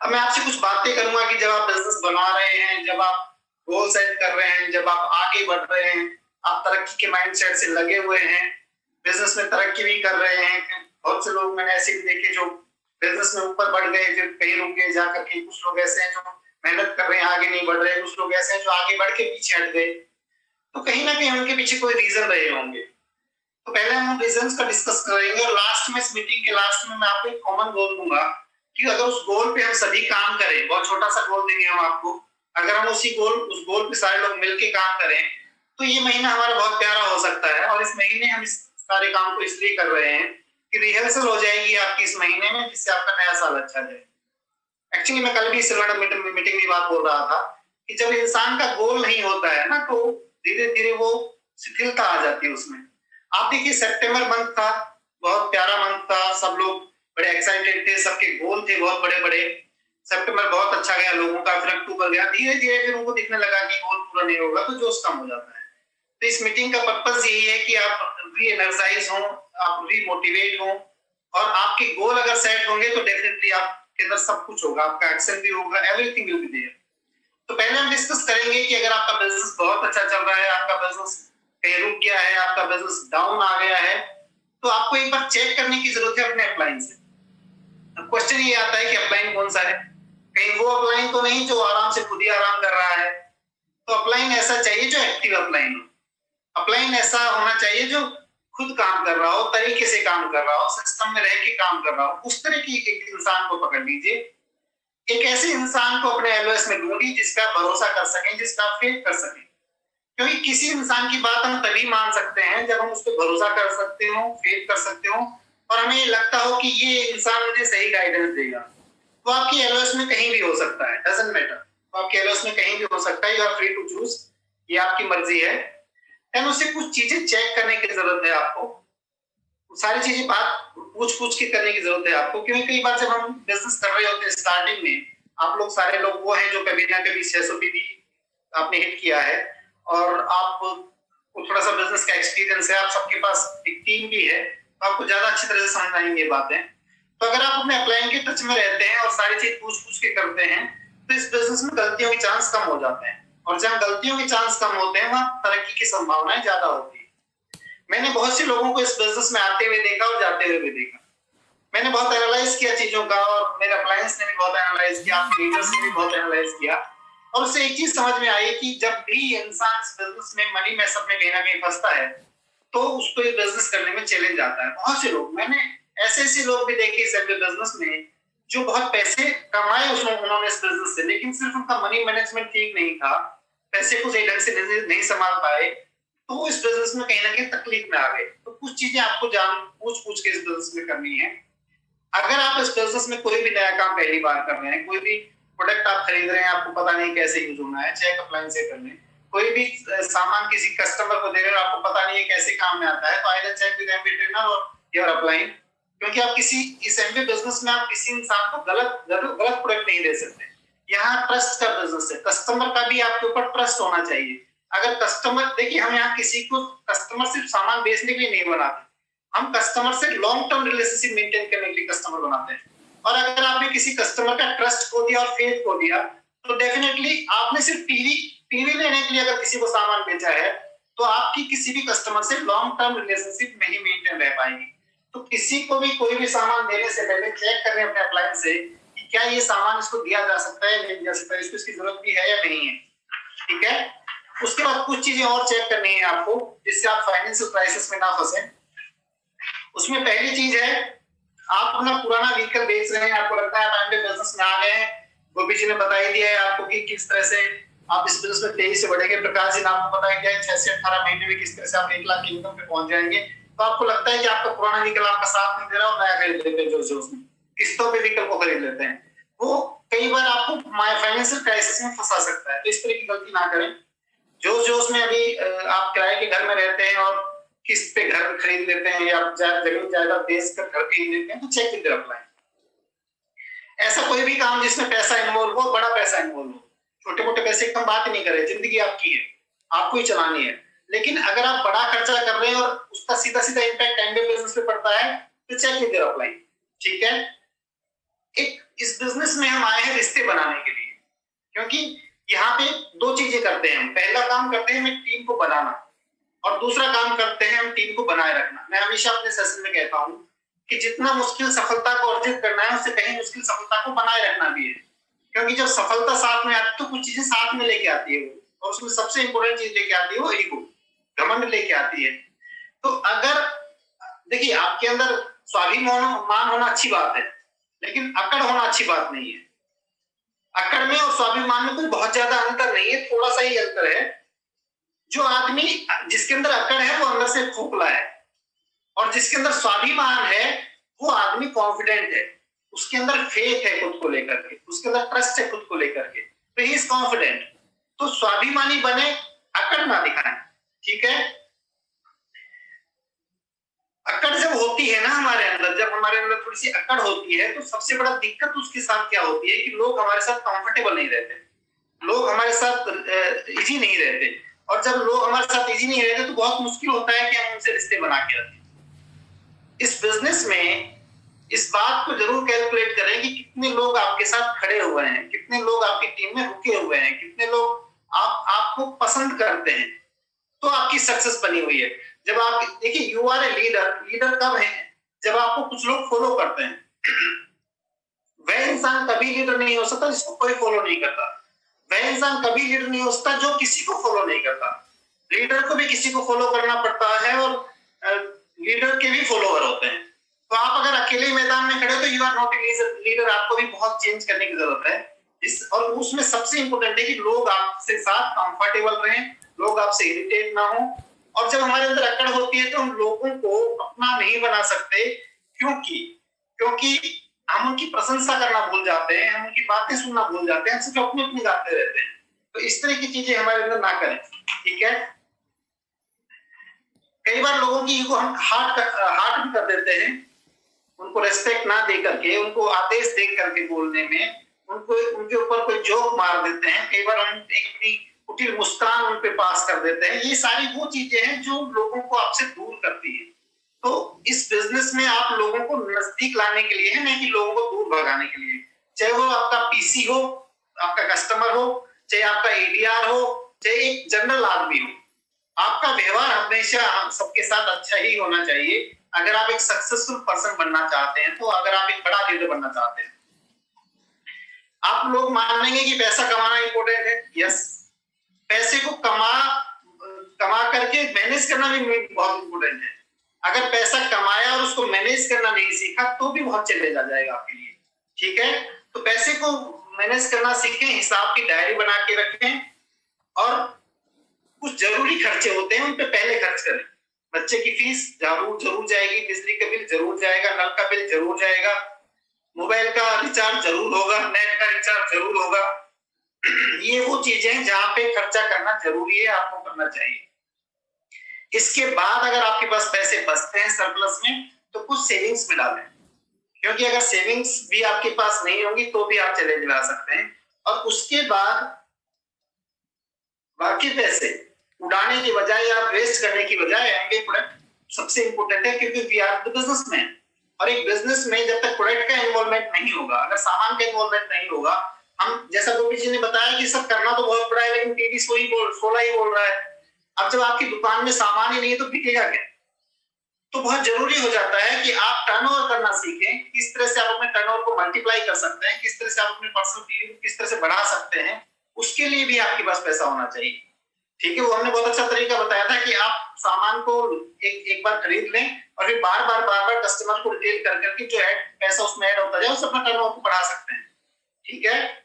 अब मैं आपसे कुछ बातें करूंगा कि जब आप बिजनेस बना रहे हैं, जब आप गोल सेट कर रहे हैं, जब आप आगे बढ़ रहे हैं, आप तरक्की के माइंडसेट से लगे हुए हैं, बिजनेस में तरक्की भी कर रहे हैं। बहुत से लोग मैंने ऐसे भी देखे जो बिजनेस में ऊपर बढ़ गए, फिर कहीं रुक गए जाकर के। कुछ लोग ऐसे हैं जो मेहनत कर रहे हैं, आगे नहीं बढ़ रहे। कुछ लोग ऐसे हैं जो आगे बढ़ के पीछे हट गए। तो कहीं ना कहीं उनके पीछे कोई रीजन रहे होंगे। तो पहले हम रीजंस का डिस्कस करेंगे और लास्ट में, इस मीटिंग के लास्ट में मैं आपको एक कॉमन गोल दूंगा कि अगर उस गोल पे हम सभी काम करें, बहुत छोटा सा गोल देंगे हम आपको, अगर हम उस गोल पे सारे लोग मिलके काम करें तो ये महीना हमारा बहुत प्यारा हो सकता है। और इस महीने हम इस सारे काम को इसलिए कर रहे हैं कि रिहर्सल हो जाएगी आपकी इस महीने में, जिससे आपका नया साल अच्छा जाए। एक्चुअली मैं कल भी सिल्वर मीटिंग में बात बोल रहा था कि जब इंसान का गोल नहीं होता है ना, तो धीरे धीरे वो शिथिलता आ जाती है उसमें। आप देखिए, सितंबर मंथ था, बहुत प्यारा मंथ था, सब लोग बड़े एक्साइटेड थे, सबके गोल थे बहुत बड़े बड़े। सितंबर बहुत अच्छा गया लोगों का, फिर अक्टूबर गया, धीरे धीरे फिर उनको दिखने लगा कि गोल पूरा नहीं होगा, तो जोश कम हो जाता है। तो इस मीटिंग का पर्पस यही है कि आप री एनर्जाइज हो, आप री मोटिवेट हो, और आपके गोल अगर सेट होंगे तो डेफिनेटली आपके अंदर सब कुछ होगा, आपका एक्शन भी होगा, एवरीथिंग विल बी देयर। तो पहले हम डिस्कस करेंगे कि अगर आपका बिजनेस बहुत अच्छा चल रहा है, आपका बिजनेस कहीं रुक गया है, आपका बिजनेस डाउन आ गया है, तो आपको एक बार चेक करने की जरूरत है अपने अपलाइन से। अब क्वेश्चन ये आता है कि अपलाइन कौन सा है? कहीं वो अपलाइन तो नहीं जो आराम से खुद ही आराम कर रहा है। तो अपलाइन ऐसा चाहिए जो एक्टिव अपलाइन हो। अपलाइन ऐसा होना चाहिए जो खुद काम कर रहा हो, तरीके से काम कर रहा हो, सिस्टम में रह के काम कर रहा हो। उस तरह की एक इंसान को पकड़ लीजिए। एक ऐसे इंसान को अपने एलओएस में ढूंढिए जिसका भरोसा कर सकें, जिसका फेथ कर सकें। क्योंकि किसी इंसान की बात हम तभी मान सकते हैं जब हम उस पर भरोसा कर सकते हो, फेथ कर सकते हो, और हमें लगता हो कि ये इंसान मुझे सही गाइडेंस देगा। वो आपकी एलओएस में कहीं भी हो सकता है, डजंट मैटर। वो आपके एलओएस में कहीं भी हो सकता है, you are free to choose, ये आपकी मर्जी है। देन उससे कुछ चीजें चेक करने की जरूरत है आपको, सारी चीजें बात पूछ पूछ के करने की जरूरत है आपको। क्योंकि कई बार जब हम बिजनेस कर रहे होते हैं स्टार्टिंग में, आप लोग सारे लोग वो हैं जो कभी ना कभी 600 पीवी आपने हिट किया है, और आपको थोड़ा सा बिजनेस का एक्सपीरियंस है, आप सबके पास एक टीम भी है, तो आपको ज्यादा अच्छी तरह से समझ आएंगे ये बातें। तो अगर आप अपने अपलाइन के टच में रहते हैं और सारी चीज पूछ पूछ के करते हैं, तो इस बिजनेस में गलतियों के चांस कम हो जाते हैं। और जहां गलतियों के चांस कम होते हैं, वहां तरक्की की संभावनाएं ज्यादा होती है। मैंने बहुत से लोगों को इस बिजनेस में आते हुए देखा और जाते हुए भी देखा। मैंने बहुत एनालाइज किया चीजों का, और मेरे अपलायंस ने भी बहुत एनालाइज किया, लीडर्स ने भी बहुत एनालाइज किया, और उससे एक चीज समझ में आई कि जब भी इंसान इस बिजनेस में मनी मैसअप में कहीं ना कहीं फंसता है, तो उसको ये बिजनेस करने में चैलेंज आता है। बहुत से लोग, मैंने ऐसे लोग भी देखे इस बिजनेस में जो बहुत पैसे कमाए उन्होंने इस बिजनेस से, लेकिन सिर्फ उनका मनी मैनेजमेंट ठीक नहीं था, पैसे को सही ढंग से नहीं संभाल पाए, तो वो इस बिजनेस में कहीं ना कहीं तकलीफ में आ गए। तो कुछ चीजें आपको जान पूछ पूछ के इस बिजनेस में करनी है। अगर आप इस बिजनेस में कोई भी नया काम पहली बार कर रहे हैं, कोई भी प्रोडक्ट आप खरीद रहे हैं, आपको पता नहीं कैसे यूज होना है, चेक अपलाइन से कर लें। कोई भी सामान किसी कस्टमर को दे रहे हैं, आपको पता नहीं है कैसे काम में आता है, तो either check with MB trainer और योर अपलाइन। क्योंकि आप किसी इस एमबी बिजनेस में आप किसी इंसान को गलत प्रोडक्ट नहीं दे सकते। यहाँ ट्रस्ट का बिजनेस है, कस्टमर का भी आपके ऊपर ट्रस्ट होना चाहिए। अगर कस्टमर, देखिए हम यहाँ किसी को कस्टमर सिर्फ सामान बेचने के लिए नहीं बनाते, हम कस्टमर से लॉन्ग टर्म रिलेशनशिप मेंटेन करने के लिए कस्टमर बनाते हैं। और अगर आपने किसी कस्टमर का ट्रस्ट खो दिया और फेथ खो दिया, तो डेफिनेटली आपने सिर्फ टीवी लेने के लिए अगर किसी को सामान बेचा है, तो आपकी किसी भी कस्टमर से लॉन्ग टर्म रिलेशनशिप नहीं मेंटेन रह पाएगी। तो किसी को भी कोई भी सामान देने से पहले चेक करें अपने अपलायंस से कि क्या ये सामान इसको दिया जा सकता है, नहीं दिया सकता है, इसको इसकी जरूरत भी है या नहीं है। ठीक है। उसके बाद कुछ चीजें और चेक करनी है आपको, जिससे आप फाइनेंशियल क्राइसिस में ना फंसे। उसमें पहली चीज है, आप अपना पुराना व्हीकल बेच रहे हैं, आपको लगता है आप एमबी बिजनेस में आ गए हैं, गोपी जी ने बता ही दिया है आपको कि किस तरह से आप इस बिजनेस में तेजी से बढ़ेंगे। प्रकाश जी ने आपको बताया दिया है 6 से 18 महीने में किस तरह से आप 1 लाख की इनकम पे पहुंच जाएंगे। तो आपको लगता है कि आपका पुराना व्हीकल आपका साथ नहीं दे रहा, और नया खरीद लेते हैं जो उसमें किस्तों पे व्हीकल को खरीद लेते हैं। वो कई बार आपको फाइनेंशियल क्राइसिस में फंसा सकता है। तो इस तरह की गलती ना करें। जो उसमें अभी आप किराए के घर में रहते हैं और किस्त पे घर खरीद लेते हैं, या जमीन जायदाद बेच कर घर खरीद लेते हैं, तो चेक विद अपलाइन। ऐसा कोई भी काम जिसमें पैसा इन्वॉल्व हो, बड़ा पैसा इन्वॉल्व हो, छोटे मोटे पैसे की हम बात नहीं करें, जिंदगी आपकी है, आपको ही चलानी है। लेकिन अगर आप बड़ा खर्चा कर रहे हैं और उसका सीधा सीधा इम्पैक्ट एमबी बिजनेस पे पड़ता है, तो चेक विद अपलाइन। ठीक है। एक इस बिजनेस में हम आए हैं रिश्ते बनाने के लिए। क्योंकि यहाँ पे दो चीजें करते हैं हम, पहला काम करते हैं हम टीम को बनाना और दूसरा काम करते हैं हम टीम को बनाए रखना। मैं हमेशा अपने सेशन में कहता हूँ कि जितना मुश्किल सफलता को अर्जित करना है उससे कहीं मुश्किल सफलता को बनाए रखना भी है। क्योंकि जब सफलता साथ में आती तो कुछ चीजें साथ में लेके आती है और उसमें सबसे इंपॉर्टेंट चीज लेके आती है वो ईगो, घमंड लेके आती है। तो अगर देखिए आपके अंदर स्वाभिमान होना अच्छी बात है, लेकिन अकड़ होना अच्छी बात नहीं है। अकड़ में और स्वाभिमान में कोई बहुत ज्यादा अंतर नहीं है, थोड़ा सा ही अंतर है। जो आदमी जिसके अंदर अकड़ है वो अंदर से खोखला है और जिसके अंदर स्वाभिमान है वो आदमी कॉन्फिडेंट है, उसके अंदर फेथ है खुद को लेकर के, उसके अंदर ट्रस्ट है खुद को लेकर के, तो ही इज कॉन्फिडेंट। तो स्वाभिमानी बने, अकड़ ना दिखाएं, ठीक है। अकड़ जब होती है ना हमारे अंदर, जब हमारे अंदर थोड़ी सी अकड़ होती है तो सबसे बड़ा दिक्कत उसके साथ क्या होती है कि लोग हमारे साथ कंफर्टेबल नहीं रहते, लोग हमारे साथ इजी नहीं रहते। और जब लोग हमारे साथ इजी नहीं रहते तो बहुत मुश्किल होता है कि हम उनसे रिश्ते बना के रखें। इस बिजनेस में इस बात को जरूर कैलकुलेट करें कि कितने लोग आपके साथ खड़े हुए हैं, कितने लोग आपकी टीम में रुके हुए हैं, कितने लोग आपको पसंद करते हैं, तो आपकी सक्सेस बनी हुई है। जब आप देखिए you are a leader, leader कब है? जब आपको कुछ लोग फॉलो करते हैं। वह इंसान कभी लीडर नहीं हो सकता जिसको कोई फॉलो नहीं करता। वह इंसान कभी लीडर नहीं हो सकता जो किसी को फॉलो नहीं करता। लीडर को भी किसी को फॉलो करना पड़ता है और लीडर के भी फॉलोअर होते हैं। तो आप अगर अकेले मैदान में खड़े हो तो you are not a leader, आपको भी बहुत चेंज करने की जरूरत है। और उसमें सबसे इंपॉर्टेंट है कि लोग आपसे साथ कंफर्टेबल रहें, लोग आपसे इरिटेट ना हो। और जब हमारे अंदर अकड़ होती है तो हम लोगों को अपना नहीं बना सकते, क्योंकि हम उनकी प्रशंसा करना भूल जाते हैं, हम उनकी बातें सुनना भूल जाते हैं, सिर्फ अपनी अपनी गाते रहते हैं। तो इस तरह की चीजें हमारे अंदर ना करें, ठीक है। कई बार लोगों की ईगो हम हार्ट भी कर देते हैं, उनको रेस्पेक्ट ना दे करके, उनको आदेश दे करके बोलने में, उनको उनके ऊपर कोई जोक मार देते हैं, कई बार हम एक कुटिल मुस्कान उन पे पास कर देते हैं। ये सारी वो चीजें हैं जो लोगों को आपसे दूर करती है। तो इस बिजनेस में आप लोगों को नजदीक लाने के लिए है, नहीं कि लोगों को दूर भगाने के लिए। चाहे वो आपका पीसी हो, आपका कस्टमर हो, चाहे आपका एडीआर हो, चाहे एक जनरल आदमी हो, आपका व्यवहार हमेशा सबके साथ अच्छा ही होना चाहिए। अगर आप एक सक्सेसफुल पर्सन बनना चाहते हैं, तो अगर आप एक बड़ा लीडर बनना चाहते हैं, आप लोग मानेंगे कि पैसा कमाना इंपॉर्टेंट है। यस, पैसे को कमा करके मैनेज करना भी बहुत इंपॉर्टेंट है। अगर पैसा कमाया और उसको मैनेज करना नहीं सीखा तो भी बहुत चैलेंज आ जाएगा आपके लिए, ठीक है। तो पैसे को मैनेज करना सीखें, हिसाब की डायरी बना के रखें और कुछ जरूरी खर्चे होते हैं उन पे पहले खर्च करें। बच्चे की फीस जरूर जाएगी, बिजली का बिल जरूर जाएगा, नल का बिल जरूर जाएगा, मोबाइल का रिचार्ज जरूर होगा, नेट का रिचार्ज जरूर होगा। ये वो चीजें जहां पे खर्चा करना जरूरी है, आपको करना चाहिए। इसके बाद अगर आपके पास पैसे बचते हैं सरप्लस में, तो कुछ सेविंग्स में डालें, क्योंकि अगर सेविंग्स भी आपके पास नहीं होगी तो भी आप चैलेंज में आ सकते हैं। और उसके बाद बाकी पैसे उड़ाने की बजाय या वेस्ट करने की बजाय एमबीए प्रोडक्ट सबसे इंपॉर्टेंट है, क्योंकि वी आर द बिजनेसमैन। और एक बिजनेस में जब तक प्रोडक्ट का इन्वॉल्वमेंट नहीं होगा, अगर सामान का इन्वॉल्वमेंट नहीं होगा, हम जैसा गोपी जी ने बताया कि सब करना तो बहुत बड़ा है, लेकिन टीवी सोलह ही बोल रहा है। अब जब आपकी दुकान में सामान ही नहीं है तो बिकेगा क्या? तो बहुत जरूरी हो जाता है कि आप टर्नओवर करना सीखें, किस तरह से आप अपने टर्नओवर को मल्टीप्लाई कर सकते हैं, किस तरह से आप अपने पर्सनल टीवी को किस तरह से बढ़ा सकते हैं, उसके लिए भी आपके पास पैसा होना चाहिए, ठीक है। वो हमने बहुत अच्छा तरीका बताया था कि आप सामान को एक बार खरीद लें और फिर बार बार कस्टमर को रिटेल कर करके जो पैसा उसमें ऐड होता जाए, उससे अपना टर्नओवर को बढ़ा सकते हैं, ठीक है।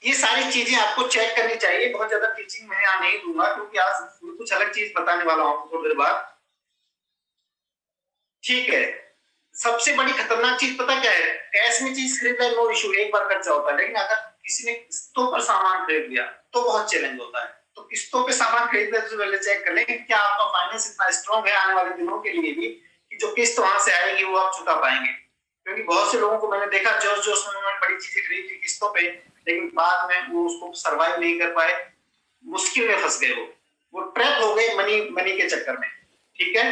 ये सारी चीजें आपको चेक करनी चाहिए। बहुत ज्यादा टीचिंग मैं यहाँ नहीं दूंगा, क्योंकि आज कुछ अलग चीज बताने वाला हूँ थोड़ी देर बाद, ठीक है। सबसे बड़ी खतरनाक चीज पता क्या है? कैश में चीज खरीदना है, नो इशू, एक बार खर्चा होता है, लेकिन अगर किसी ने किस्तों पर सामान खरीद लिया तो बहुत चैलेंज होता है। तो किस्तों पे सामान खरीदने से पहले चेक कर लें कि क्या आपका फाइनेंस इतना स्ट्रॉन्ग है आने वाले दिनों के लिए भी, कि जो किस्त वहां से आएगी वो आप चुका पाएंगे। क्योंकि बहुत से लोगों को मैंने देखा जोश में उन्होंने बड़ी चीजें खरीद ली किस्तों पे, लेकिन बाद में वो उसको सर्वाइव नहीं कर पाए, मुश्किल में फंस गए, वो ट्रैप हो गए मनी के चक्कर में, ठीक है।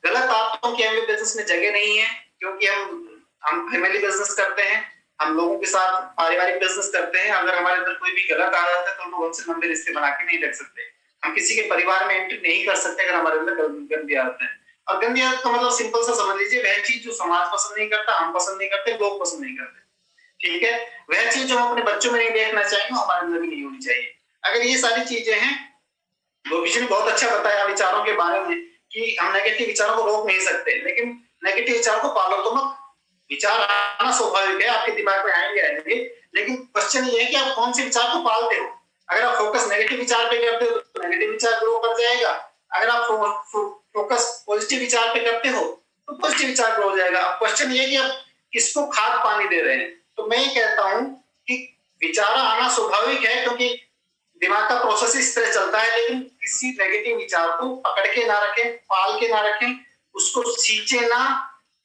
गलत आदतों की हमें बिजनेस में जगह नहीं है, क्योंकि हम हम फैमिली बिजनेस करते हैं, हम लोगों के साथ पारिवारिक बिजनेस करते हैं। अगर हमारे अंदर कोई भी गलत आदत है तो हम लोग उनसे लंबे रिश्ते बना के नहीं रख सकते। हम किसी के परिवार में एंट्री नहीं कर सकते अगर हमारे अंदर गंदी आदत है। और गंदी आदत का मतलब सिंपल सा समझ लीजिए, वह चीज जो समाज पसंद नहीं करता, हम पसंद नहीं करते, लोग पसंद नहीं करते, ठीक है, वह चीज जो हम अपने बच्चों में नहीं देखना चाहेंगे हमारे अंदर भी नहीं होनी चाहिए। अगर ये सारी चीजें हैं, गोपी ने बहुत अच्छा बताया विचारों के बारे में कि हम नेगेटिव विचारों को रोक नहीं सकते, लेकिन नेगेटिव विचारों को पालो तो मत। विचार आना स्वाभाविक है, आपके दिमाग में आएंगे आएंगे, लेकिन क्वेश्चन ये है कि आप कौन से विचार को पालते हो। अगर आप फोकस नेगेटिव विचार पे करते हो तो नेगेटिव विचार ग्रो कर जाएगा। अगर आप फोकस पॉजिटिव विचार पे करते हो तो पॉजिटिव विचार ग्रो हो जाएगा। अब क्वेश्चन ये है कि आप किसको खाद पानी दे रहे हैं। तो मैं ये कहता हूं कि विचार आना स्वाभाविक है, क्योंकि दिमाग का प्रोसेस इस तरह चलता है, लेकिन किसी नेगेटिव विचार को पकड़ के ना रखें, पाल के ना रखें, उसको सींचे ना,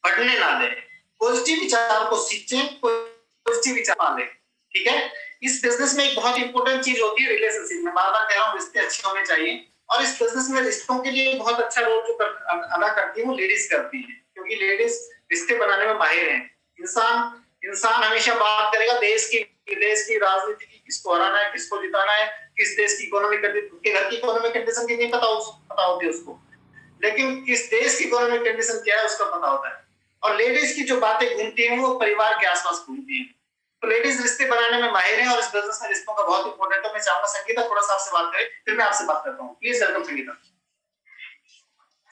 बढ़ने ना दें। पॉजिटिव विचार को सींचे, पॉजिटिव विचार पालें, ठीक है। इस बिजनेस में एक बहुत इंपॉर्टेंट चीज होती है रिलेशनशिप में। बार बार कह रहा हूँ, रिश्ते अच्छे होने चाहिए, और इस बिजनेस में रिश्तों के लिए बहुत अच्छा रोल जो अदा करती है वो लेडीज करती है, क्योंकि लेडीज रिश्ते बनाने में माहिर है। इंसान हमेशा बात करेगा देश की राजनीति की, किसको हराना है, किसको जिताना है, किस देश की इकोनॉमिक कंडीशन, के घर की इकोनॉमिक कंडीशन की नहीं पता होती उसको, लेकिन किस देश की इकोनॉमिक कंडीशन क्या है उसका पता होता है। और लेडीज की जो बातें घूमती हैं वो परिवार के आसपास घूमती हैं। तो लेडीज रिश्ते बनाने में माहिर है, और इस बिजनेस में रिश्तों का बहुत इंपॉर्टेंट है। मैं चाहूंगा संगीता थोड़ा सा आपसे बात करें, फिर मैं आपसे बात करता हूँ। Please welcome Sangeeta.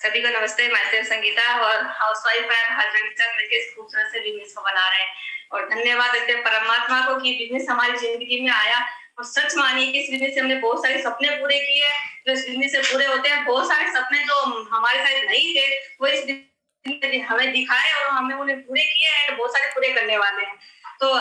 सभी को नमस्ते। मैं सिर्फ संगीता और हाउसवाइफ है, हस्बैंड के साथ मिलकर इस खूबसूरत से बिजनेस को बना रहे हैं। और धन्यवाद देते हैं परमात्मा को कि बिजनेस हमारी जिंदगी में आया। और सच मानिए कि इस बिजनेस से हमने बहुत सारे सपने पूरे किए हैं, जो इस बिजनेस से पूरे होते हैं। बहुत सारे सपने जो हमारे साथ नहीं थे वो इस बिजनेस ने हमें दिखाए और हमने उन्हें पूरे किए हैं, बहुत सारे पूरे करने वाले हैं। तो